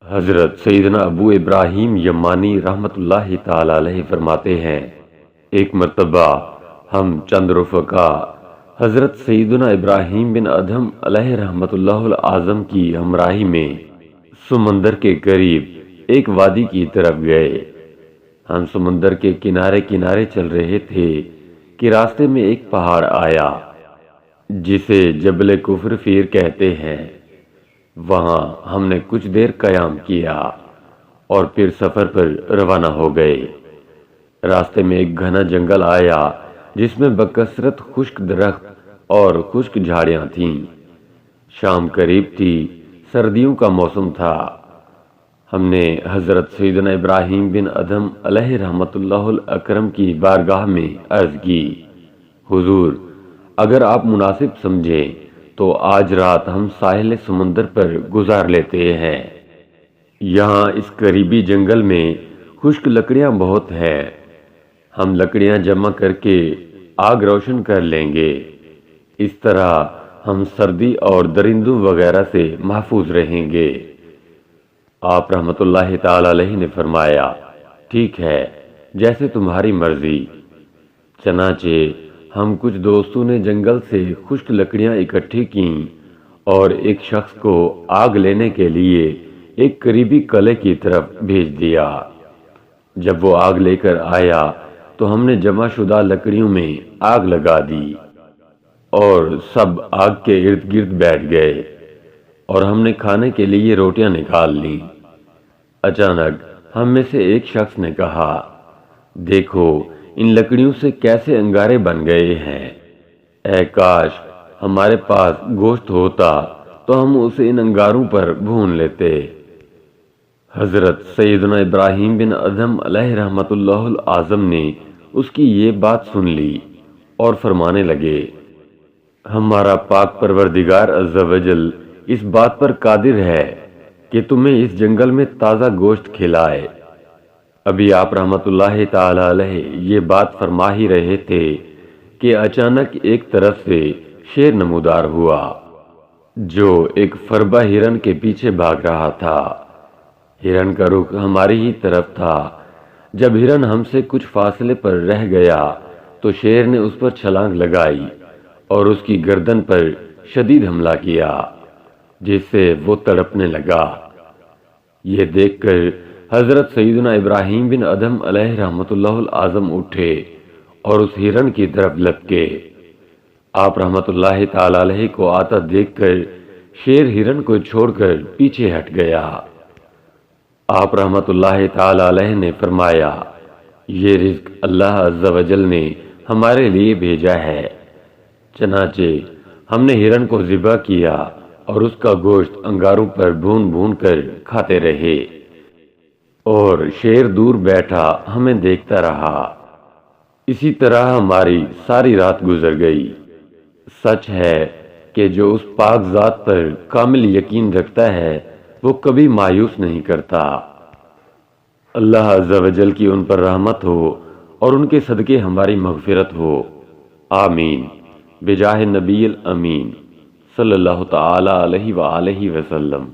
حضرت سیدنا ابو ابراہیم یمانی رحمۃ اللہ تعالی علیہ فرماتے ہیں، ایک مرتبہ ہم چند رفقا حضرت سیدنا ابراہیم بن ادہم علیہ رحمۃ اللہ العظم کی ہمراہی میں سمندر کے قریب ایک وادی کی طرف گئے۔ ہم سمندر کے کنارے کنارے چل رہے تھے کہ راستے میں ایک پہاڑ آیا جسے جبل کفر فیر کہتے ہیں۔ وہاں ہم نے کچھ دیر قیام کیا اور پھر سفر پر روانہ ہو گئے۔ راستے میں ایک گھنا جنگل آیا جس میں بکثرت خشک درخت اور خشک جھاڑیاں تھیں۔ شام قریب تھی، سردیوں کا موسم تھا۔ ہم نے حضرت سیدنا ابراہیم بن ادہم علیہ رحمۃ اللہ الاکرم کی بارگاہ میں عرض کی، حضور اگر آپ مناسب سمجھیں تو آج رات ہم ساحل سمندر پر گزار لیتے ہیں۔ یہاں اس قریبی جنگل میں خشک لکڑیاں بہت ہیں، ہم لکڑیاں جمع کر کے آگ روشن کر لیں گے۔ اس طرح ہم سردی اور درندوں وغیرہ سے محفوظ رہیں گے۔ آپ رحمت اللہ تعالی علیہ نے فرمایا، ٹھیک ہے، جیسے تمہاری مرضی۔ چنانچہ ہم کچھ دوستوں نے جنگل سے خشک لکڑیاں اکٹھی کیں اور ایک شخص کو آگ لینے کے لیے ایک قریبی قلعے کی طرف بھیج دیا۔ جب وہ آگ لے کر آیا تو ہم نے جمع شدہ لکڑیوں میں آگ لگا دی اور سب آگ کے ارد گرد بیٹھ گئے اور ہم نے کھانے کے لیے روٹیاں نکال لیں۔ اچانک ہم میں سے ایک شخص نے کہا، دیکھو ان لکڑیوں سے کیسے انگارے بن گئے ہیں، اے کاش ہمارے پاس گوشت ہوتا تو ہم اسے ان انگاروں پر بھون لیتے۔ حضرت سیدنا ابراہیم بن ادہم علیہ رحمۃ اللہ العظم نے اس کی یہ بات سن لی اور فرمانے لگے، ہمارا پاک پروردگار عز و جل اس بات پر قادر ہے کہ تمہیں اس جنگل میں تازہ گوشت کھلائے۔ ابھی آپ رحمت اللہ تعالی علیہ یہ بات فرما ہی رہے تھے کہ اچانک ایک طرف سے شیر نمودار ہوا جو ایک فربہ ہرن کے پیچھے بھاگ رہا تھا۔ ہرن کا رخ ہماری ہی طرف تھا۔ جب ہرن ہم سے کچھ فاصلے پر رہ گیا تو شیر نے اس پر چھلانگ لگائی اور اس کی گردن پر شدید حملہ کیا جس سے وہ تڑپنے لگا۔ یہ دیکھ کر حضرت سیدنا ابراہیم بن ادہم علیہ رحمۃ اللہ العظم اٹھے اور اس ہرن کی طرف لپکے۔ آپ رحمت اللہ تعالی علیہ کو آتا دیکھ کر شیر ہرن کو چھوڑ کر پیچھے ہٹ گیا۔ آپ رحمت اللہ تعالی علیہ نے فرمایا، یہ رزق اللہ عز و جل نے ہمارے لیے بھیجا ہے۔ چنانچہ ہم نے ہرن کو ذبح کیا اور اس کا گوشت انگاروں پر بھون بھون کر کھاتے رہے اور شیر دور بیٹھا ہمیں دیکھتا رہا۔ اسی طرح ہماری ساری رات گزر گئی۔ سچ ہے کہ جو اس پاک ذات پر کامل یقین رکھتا ہے وہ کبھی مایوس نہیں کرتا۔ اللہ عز و جل کی ان پر رحمت ہو اور ان کے صدقے ہماری مغفرت ہو، آمین، بجاہ نبی الامین صلی اللہ تعالی علیہ وآلہ وسلم۔